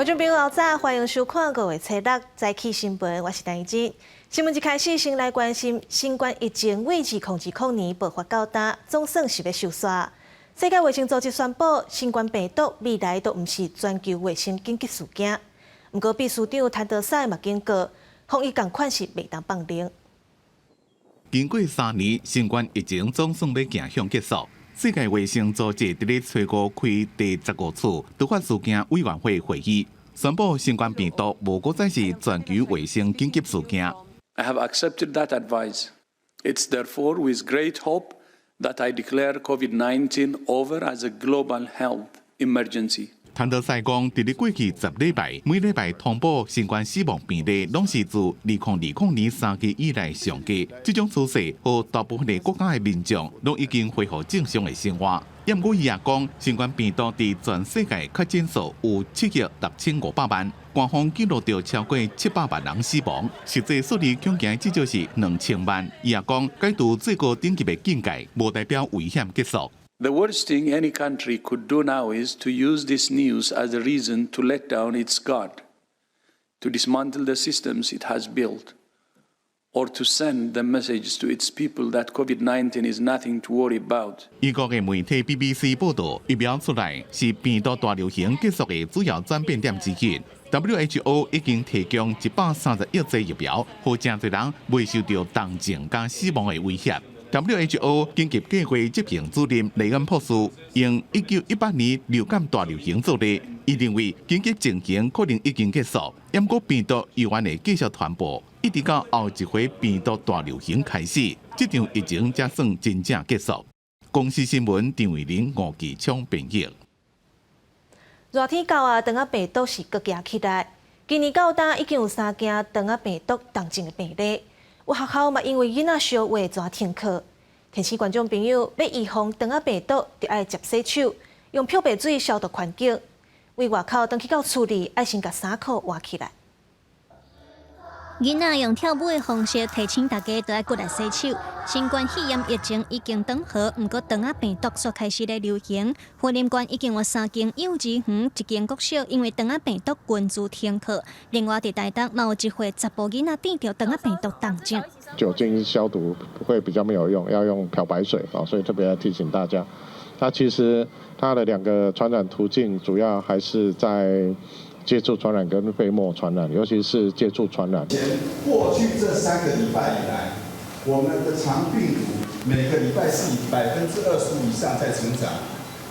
观众朋友早，欢迎收看各位初六早起新闻，我是陈怡珍。新闻一开始，先来关心新冠疫情为自控年爆发到大，总算是要收煞。世界卫生组织宣布，新冠病毒未来都唔是全球卫生紧急事件。不过，秘书长谭德赛嘛警告，防疫同款是袂当放零。经过3年，新冠疫情总算要走向结束。世界卫生组织伫咧初五开第15次突发事件委员会会议，宣布新冠病毒无再再是全球卫生紧急事件。I have accepted that advice. It's therefore with great hope that I declare COVID-19 over as a global health emergency. 谭德赛讲，伫咧过去10礼拜，每礼拜通报新冠死亡病例，拢是自2020年3月以来上低。这种趋势，和大部分的国家的民众拢已经恢复正常的生活。不过，伊也讲，新冠病毒伫全世界确诊数有7亿6500万，官方记录到超过700万人死亡，实际数字恐惊至少是2000万。伊也讲，解除最高等级的警戒，无代表危险结束。The worst thing any country could do now is to use this news as a reason to let down its guard, to dismantle the systems it has built, or to send the message to its people that COVID-19 is nothing to worry about. 英国的媒体 BBC 报道，预表出来是病毒大流行结束的主要转变点之一。WHO 已经提供130亿剂疫苗，让真侪人未受到重症加死亡的威胁。WHO 紧急计划执行主任雷恩博士用1918年流感大流行作例，伊认为紧急情形可能已经结束，不过病毒依然会继续传播，一直到后一回病毒大流行开始，这场疫情才算真正结束。公司新闻张伟林、吴其昌编译。热天到啊，肠仔病毒是搁加起来。今年到今已经有3件肠仔病毒重症的病例。有学校嘛，因为囡仔烧话全停课。提醒观众朋友，要预防肠仔病毒，就爱接洗手，用漂白水消毒环境。为外口登去到厝里，爱先把衫裤换起来。囡仔用跳舞的方式提醒大家都要过来洗手。新冠肺炎疫情已经缓和，不过肠仔病毒所开始的流行。花莲县已经有3间幼稚园、1间国小因为肠仔病毒群聚停课。另外，在台东嘛有一伙10部囡仔染到肠仔病毒重症。酒精消毒会比较没有用，要用漂白水啊，所以特别要提醒大家。它其实它的2个传染途径，主要还是在接触传染跟飞沫传染，尤其是接触传染。过去这3个礼拜以来，我们的肠病毒每个礼拜是以25%以上在成长，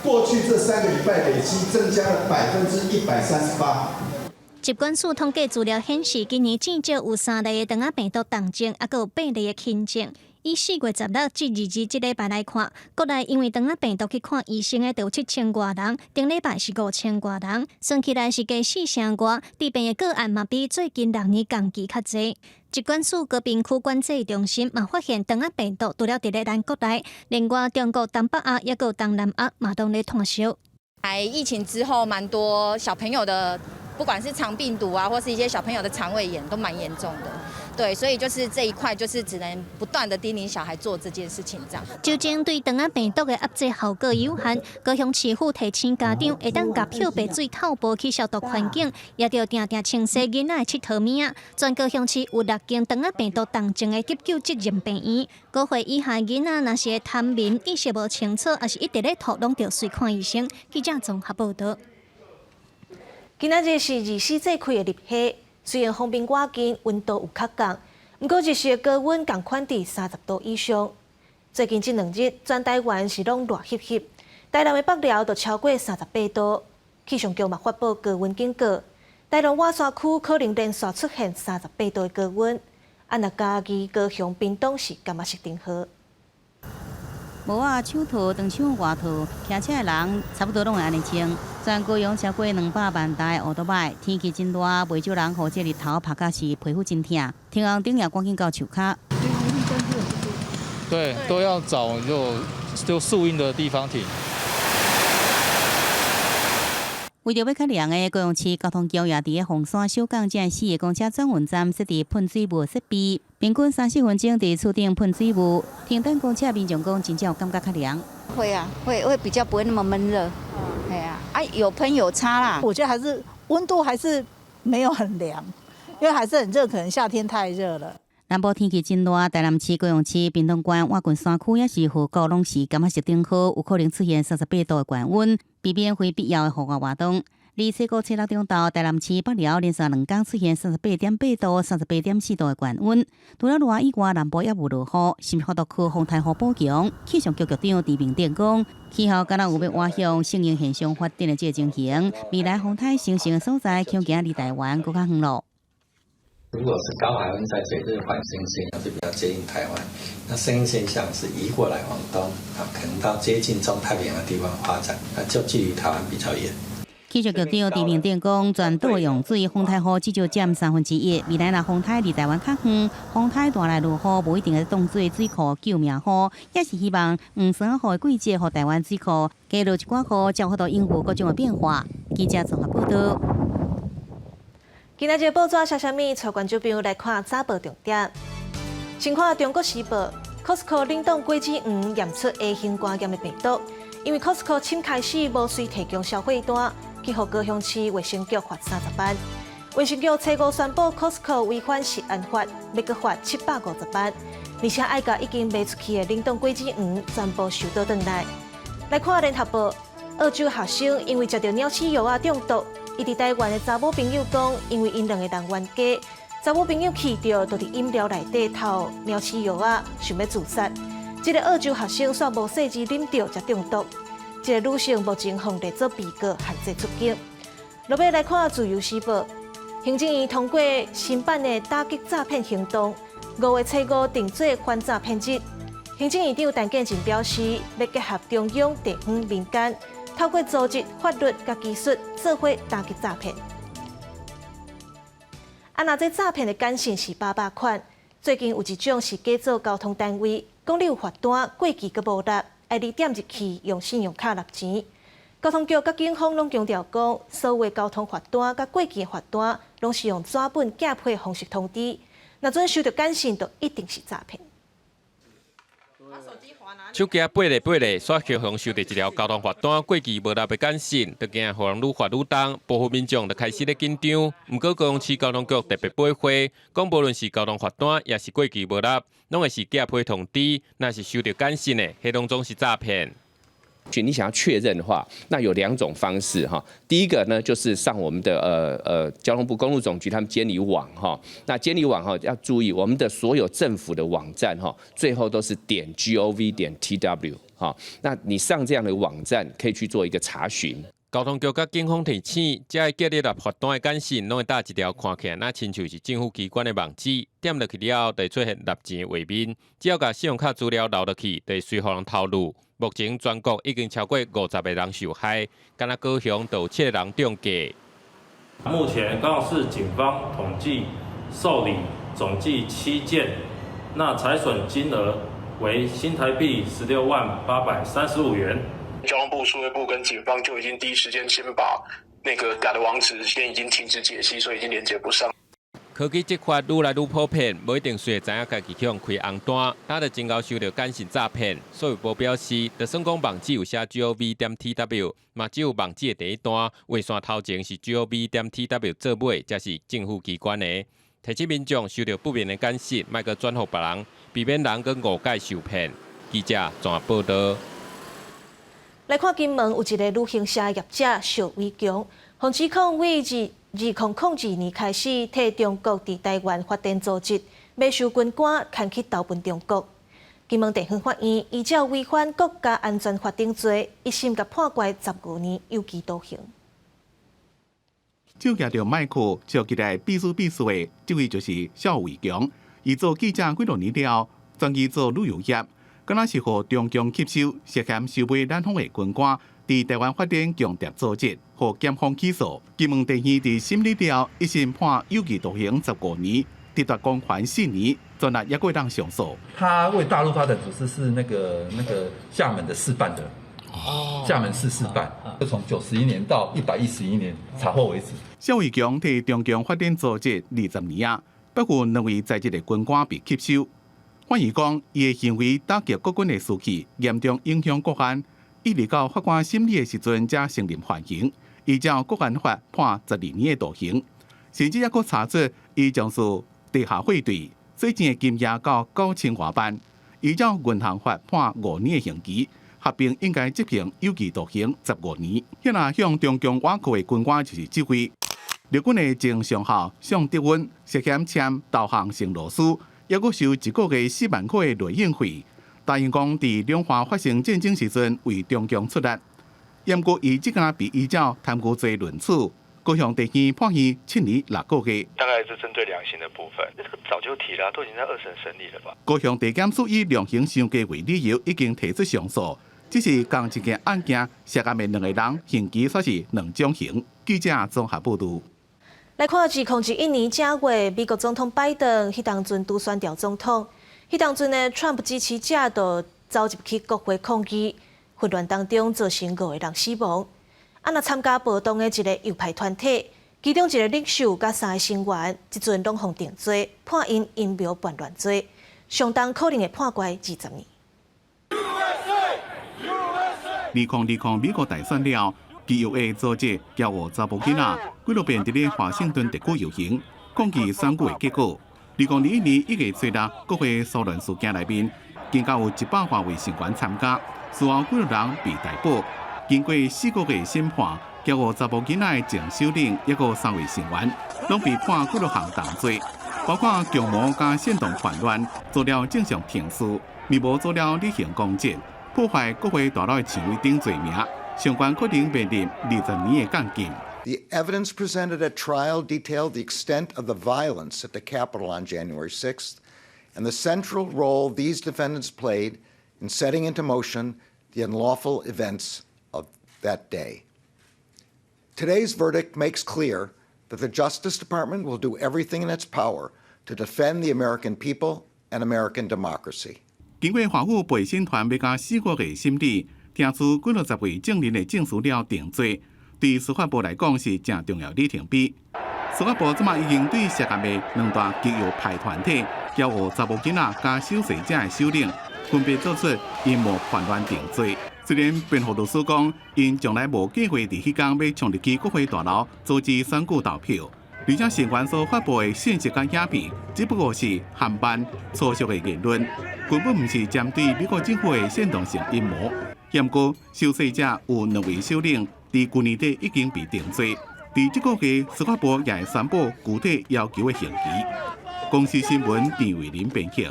过去这3个礼拜累积增加了138%。疾管署统计资料显示，今年至少有3例的肠仔病毒重症，还有8例的轻症。以4月16至22这礼拜来看，国内因为肠仔病毒去看医生的就有7000多人，顶礼拜是5000多人，算起来是加4成多。治病的个案嘛比最近6年同期较侪。疾管署高屏区管制中心嘛发现肠仔病毒除了伫咧咱国内，另外中国东北亚也有东南亚嘛都咧探烧。疫情之后，蛮多小朋友的，不管是肠病毒啊，或是一些小朋友的肠胃炎，都蛮严重的。对，所以就是这一块，就是只能不断的叮咛小孩做这件事情，这样。酒精对肠仔病毒的压制效果有限，高雄市府提醒家长会当甲漂白水透薄去消毒环境，也要定定清洗囡仔的佚佗物。全高雄市有6间肠仔病毒重症的急救责任病院，5岁以下囡仔若是痰眠、意识无清楚，还是一直咧吐，拢要随看医生。记者综合报道。今仔日是24节气的立夏。虽然风平外近，温度有较降，不过日时的高温共款伫30度以上。最近这2日，全台湾是拢热翕翕，台南的北寮就超过38度。气象局嘛发布高温警告，台南外山区可能连续出现38度的高温。若嘉义、高雄、屏东是甘嘛是定好。无啊，手套、长枪、外套，骑车的人差不多拢会安尼穿。全高雄超过200万台乌托邦，天气真热，袂少人互这日头晒甲是皮肤真痛。天空顶也赶紧到树骹。对，都要找就树荫的地方停。为着要较凉的，高雄市交通局也伫咧凤山小港站4个公车转运站设置喷水雾设备，平均30分钟伫厝顶喷水雾。停等公车民众讲，真正有感觉较凉。会啊，会比较不会那么闷热。有喷有差啦。我觉得还是温度还是没有很凉，因为还是很热，可能夏天太热了。南部天气真热，台南市、高雄市、屏东县、外郡山区也是雨高拢是感觉是顶好，有可能出现38度的高温，避免非必要的户外活动。而西高七六中到台南市北寮连续2天出现38.8度、38.4度的高温。除了热以外，南部也有落雨。新北都区风台河补强，气象局局长陈明电讲，气候敢若有要滑向盛应现象发展的这个情形，未来风台形成的所在，恐惊离台湾更较远咯。如果是高海温在水热环境现象是比较接近台湾，那声音现象是移过来往东可能到接近中太平洋的地方发展，那就距离台湾比较远。气象局长陈明电讲，全岛用水风台雨只少占1/3，未来若风台离台湾较远，风台大来落雨，无一定会冻水水库救命雨，也是希望霜雨的季节，互台湾水库加落一寡雨，才有法度应付各种的变化。记者综合报道。今仔日报纸写啥物？带观众朋友来看早报重点。先看《中国时报》，Costco 冷冻果子园验出 A 型肝炎的病毒，因为 Costco 深开始无需提供消费单。去予高雄市卫生局罚30万。卫生局初5宣布 ，Costco 违反食安法，要搁罚750万，而且爱甲已经卖出去的冷冻果子园全部收倒转来。来看联合报，澳洲学生因为食到鸟鼠药中毒，伊伫台湾的查某朋友讲，因为因2个人冤家，查某朋友气到就伫饮料内底偷鸟鼠药想要自杀。这个澳洲学生煞无细致啉到才中毒。这个女性目前被列作被告，限制出境。落尾来看《自由时报》，行政院通过新版的打击诈骗行动，5月初5定做反诈骗日。行政院长陈建仁表示，要结合中央、地方、民间，透过组织、法律甲技术，做伙打击诈骗。那这诈骗的简讯是800款，最近有一种是假造交通单位，讲你有罚单，过期阁无纳。爱你点入去用信用卡纳钱，交通局甲警方拢强调讲，所有交通罚单甲过期罚单，拢是用纸本寄配方式通知。若准收到简讯，就一定是诈骗。手机爬咧，刷桥向收到一条交通罚单过期无纳的简讯，就惊互人愈罚愈重，部分民众就开始咧紧张。毋过高雄市交通局特别补回，讲无论是交通罚单，也是过期无纳，拢会是寄配通知。若是收到简讯的，迄拢总是诈骗。你想要确认的话，那有2种方式哈。第一个呢，就是上我们的交通部公路总局他们监理网哈。那监理网哈要注意，我们的所有政府的网站哈，最后都是.gov.tw 哈。那你上这样的网站，可以去做一个查询。交通局甲警方提醒，这个建立罚单的简讯，拢会打一条看起来那亲像是政府机关的网址，点落去了后，就会出现纳钱的画面。只要甲信用卡资料留落去，就会随互人透露。目前全国已经超过50个人受害，敢若高雄就有7个人中计。目前高雄市警方统计受理总计7件，那财损金额为新台币16.835元。交通部、数位部跟警方就已经第一时间先把那个假的网址先已经停止解析，所以已经连接不上。科技执法愈来愈普遍，不一定随知影家己去用开红单，他就真够收到简讯诈骗。所以报表示，就算讲网址有写 gov.tw， 嘛只有网址的第一单，画线头前是 gov.tw 做尾，才是政府机关的。提醒民众收到不明的简讯，莫阁转互别人，避免人跟误解受骗。记者综合报道。来看金门有一个旅行社业者邵伟强，防指控为2002年开始替中国伫台湾发展组织买收军官，牵去投奔中国。金门地方法院依照违反国家安全法定罪，一审甲判决15年有期徒刑。就举着麦克召集来比试的，这位就是邵伟强。伊做记者几多年了，专业做旅游业。敢若是互中共吸收，涉嫌收买咱方的军官，伫台湾发展强谍组织，互检方起诉。金门地院伫审理了，一审判有期徒刑15年，直达公权4年，专案也过当上诉。他为大陆发展组织是那个厦门的试办的，厦门市试办，就从91年到111年查获为止。邵伟强替中共发展组织20年啊，不过2位在职的军官被吸收。反而讲，伊的行为打击国军的士气，严重影响国安。一直到法官审理的时阵，才承认犯行。依照国安法判12年的徒刑，甚至还佫查出伊从事地下汇兑，洗钱的金额到9000多万。依照银行法判5年的刑期，合并应该执行有期徒刑15年。现在向中共倭寇的军官就是指挥。日军的前上校向德文涉嫌签导航线路书，还佫收1个月4万块的内应费，答应讲伫两岸发生战争时阵为中共出力。不过，伊即间被依照贪污罪论处，高雄地检判刑7年6个月。大概是针对量刑的部分，这个早就提了，都已经在2审审理了吧？高雄地检署以量刑伤低为理由，已经提出上诉。只是同一件案件涉案的2个人，刑期却是2种刑。记者综合报道。来看2011年正月，美国总统拜登迄当阵拄选调总统，迄当阵呢，Trump支持者就走入去国会抗议，混乱当中造成5个人死亡。若参加暴动的一个右派团体，其中一个领袖甲3个成员，即阵拢互定罪，判因阴谋叛乱罪，相当可能会判关20年。2020美国大选了。PUA 组织骄傲查甫囡仔，几落遍伫咧华盛顿地区游行，抗议选举的结果。2021年1月7日国会骚乱事件内面，更加有100多位成员参加，事后几落人被逮捕。经过4个月审判，骄傲查甫囡仔的前首领一个3位成员，拢被判几落项重罪，包括共谋加煽动叛乱，做了正常停事，未无做了例行公职，破坏国会大楼的墙位等罪名。相关可能面临20年的监禁。The evidence presented at trial detailed the extent of the violence at the Capitol on January 6th and the central role these defendants played in setting into motion the unlawful events of that day. Today's verdict makes clear that the Justice Department will do everything in its power to defend the American people and American democracy. 经过法务陪审团要甲4个月审理。听出几60位证人的证词了定罪，对司法部来讲是正重要里程碑。司法部即马已经对涉案的2大极右派团体，骄傲查某囡仔加受害者的首领，分别做出阴谋叛乱定罪。虽然辩护律师讲，因从来无计划伫迄天要冲入去国会大楼阻止选举投票，而且成员所发布的信息甲影片，只不过是含办粗俗的言论，根本毋是针对美国政府的煽动性阴谋。不过，受害者有2位首领，伫去年底已经被定罪。伫这个月，司法部也会宣布具体要求的刑期。公司新闻郑伟林编辑。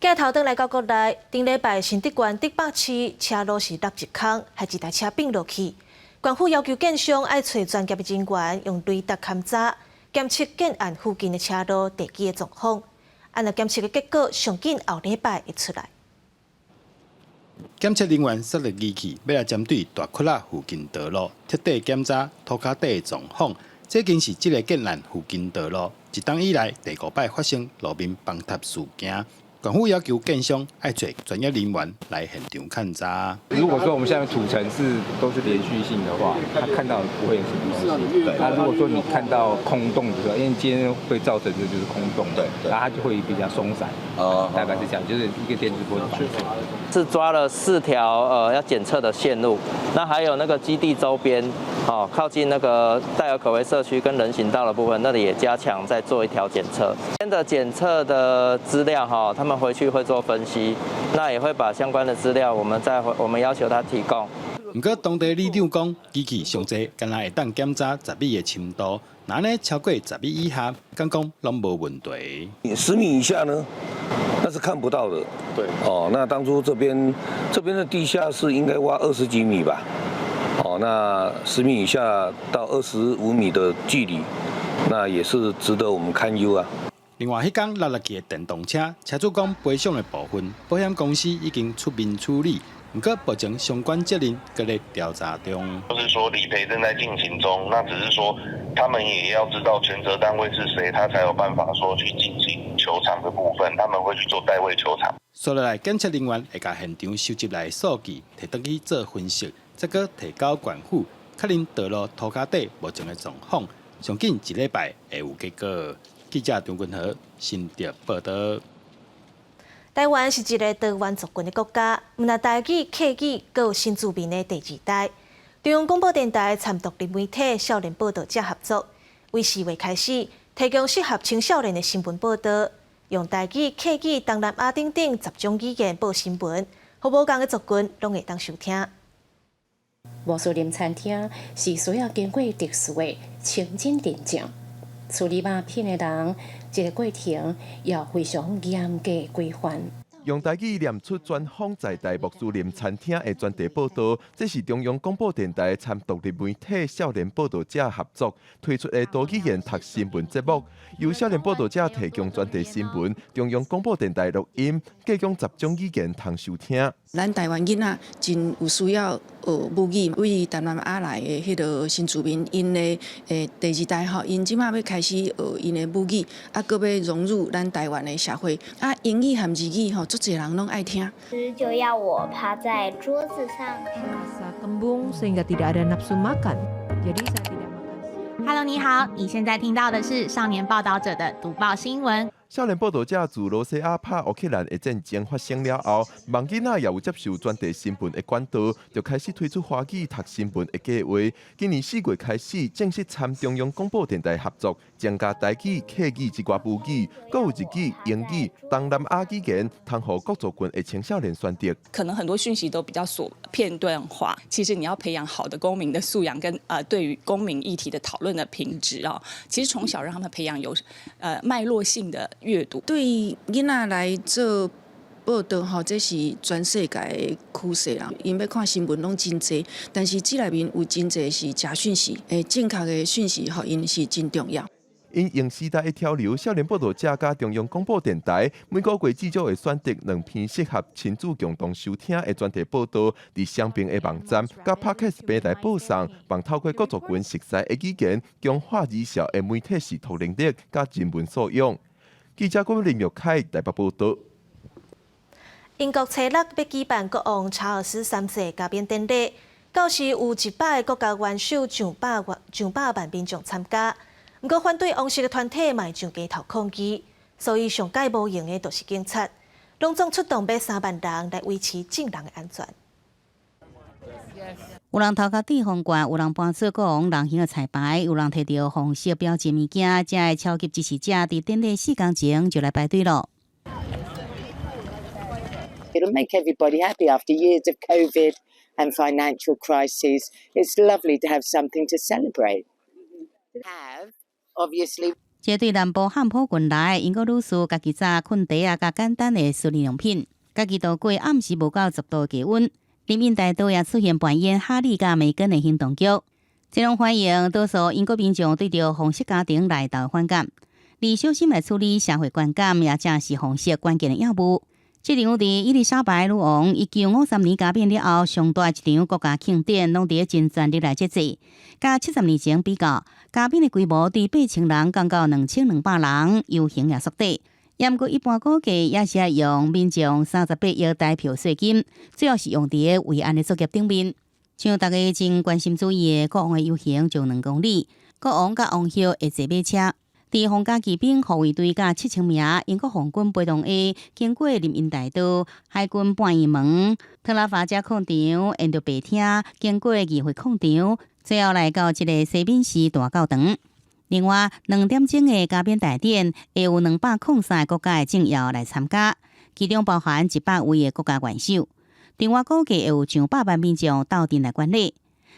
镜头转来到国内，顶礼拜新竹县竹北市车路是落一坑，害一台车并落去。县府要求建商爱找专业的人员用雷达勘查，监测建案附近的车路地基的状况。按照监测的结果，上紧后礼拜会出来。检测人员设立仪器，要来针对大窟仔附近道路彻底检查涂骹底的状况。这竟是这个建案附近道路一冬以来第5摆发生路面崩塌事件。县府要求建商爱找专业人员来现场勘查。如果说我们现在土层都是连续性的话，他看到不会是不实性。那如果说你看到空洞的时候，因为今天会造成这就是空洞，对，然后它就会比较松散。大概是这样，就是一个电磁波的反射。是抓了4条要检测的线路，那还有那个基地周边，靠近那个戴尔可维社区跟人行道的部分，那里也加强再做1条检测。今天的检测的资料他们回去会做分析，那也会把相关的资料我们要求他提供。不过当地里长讲，机器上济敢若会当检查10米的深度，那呢超过10米以下，敢讲拢无问题。10米以下呢？那是看不到的。对。那当初这边的地下室应该挖20几米吧？那10米以下到25米的距离，那也是值得我们堪忧啊。另外，迄天落去的电动车，车主讲赔偿的部分，保险公司已经出面处理，不过目前相关责任搁在调查中。就是说理赔正在进行中，那只是说他们也要知道权责单位是谁，他才有办法说去进行求偿的部分，他们会去做代位求偿。接下来，检测人员会把现场收集来的数据摕倒去做分析，再搁提交县府，确认道路涂骹底目前的状况，上紧1礼拜会有结果。记者张君和新竹报道。台湾是一个多元族群的国家，毋但台语、客语，阁有新住民的第2代。中央广播电台参独立媒体少年报道者合作，为4月开始提供适合青少年的新闻报道，用台语、客语、东南亚等10种语言报新闻，互无共的族群拢会当收听。无素林餐厅是需要经过特殊的清真认证，处理肉品的人，这个过程要非常严格规范。用台语念出专访在台木斯林餐厅的专题报道，这是中央广播电台参独立媒体少年报道者合作推出的多语言读新闻节目，由少年报道者提供专题新闻，中央广播电台录音，各种10种语言通收听。咱台湾囡仔真有需要学母语，为东南亚来的迄个新住民，因的第2代吼，因即马要开始学因的母语，啊，搁要融入咱台湾的社会，啊，英语和日语吼，足侪人拢爱听。就要我趴在桌子上。Kembung sehingga tidak ada nafsu makan. Jadi saya tidak makan. Hello， 你好，你现在听到的是少年报道者的读报新闻。少年报道者自罗西亚拍乌克兰的战争发生了后，望囡仔也有接受专题新闻的管道，就开始推出华语读新闻的计划。今年4月开始正式参中央广播电台合作，增加台语、客语一寡母语，还有日语、英语、东南亚语言，通予各族群的青少年选择。可能很多讯息都比较片段化，其实你要培养好的公民的素养跟对于公民议题的讨论的品质啊，其实从小让他们培养有脉络性的阅读。对囡仔来做报道吼，这是全世界的趋势啦。因要看新闻拢真济，但是这内面有真济是假讯息，正确的讯息互因是真重要。因应时代的潮流，少年报道者甲中央广播电台每个月至少会选择2篇适合亲子共同收听的专题报道，伫双边的网站甲 Podcast 平台播送，并透过各族群熟悉的语言，强化儿少的媒体视图能力甲人文素养。记者郭林玉凯台北报道。英国初6要举办国王查尔斯3世加冕典礼，到时有100个国家元首、上百万民众参加。不过，反对王室的团体嘛会上街头抗议，所以上届无用的就是警察，拢总出动要3万人来维持众人的安全。有人头壳顶皇冠，有人搬出国王人形的彩排，有人摕到红色标志物件，这的超级支持者伫典礼4天前就来排队咯。It'll make everybody happy after years of COVID and financial crises. It's lovely to have something to celebrate. Obviously. 这对南部汉普郡来的英国女士，家己早困地啊，甲简单的私人用品，家己度过暗时无到10度的低温。里面大多也出现扮演哈利甲梅根的行动剧，这种反应多数英国民众对着红色家庭来到反感，而小心来处理社会观感，也正是红色关键的要务。这场伫伊丽莎白女王1953年加冕了后，上大一场国家庆典，拢伫真全力来节制。甲70年前比较，加冕的规模伫8,000人降到2,200人，游行也缩短。也毋过一般估计也是用民众38亿台票税金，主要是用伫维安的作业顶面。像大家真关心注意的国王的游行就2公里，国王甲王后会坐马车。伫皇家骑兵护卫队甲70名英国皇军陪同的，经过林荫大道、海军搬移门、特拉法加广场，沿着白厅，经过议会广场，最后来到这个西敏寺大教堂。另外，2点钟的加冕大典，会有203个国家的政要来参加，其中包含100位的国家元首。另外，估计会有上百万民众到场来观礼。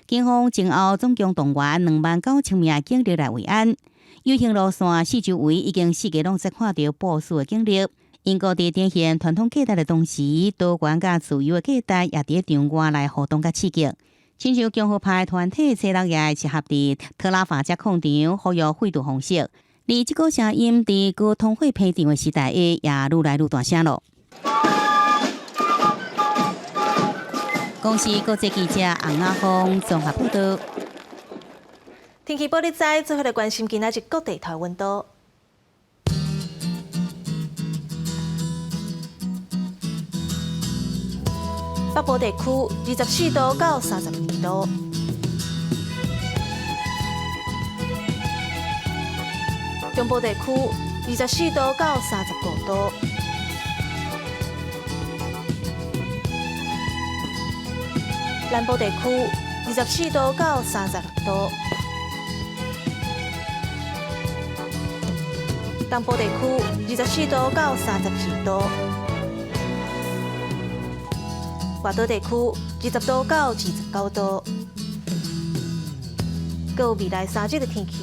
警方前后总共动员29,000名警力来维安。游行路线四周围已经4个拢在看到部署的警力。英国伫展现传统价值的同时，多元甲自由的价值也伫场外来活动甲刺激。亲像共和派团体初6夜集合伫特拉法加广场，呼吁废除红色。而这个声音伫高通会批定的时代也愈来愈大声咯。公司国际记者洪亚峰综合报道。天气报你知，最后来关心今仔日各地台温度。北部地区24度到32度，中部地区24度到35度，南部地区24度到36度。东部地区24度到32度。外岛地区20度到29度。还有未来3日的天气。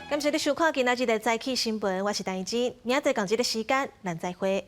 感谢你收看今仔日的早起新闻，我是陈怡珍，明仔载同一个时间，咱再会。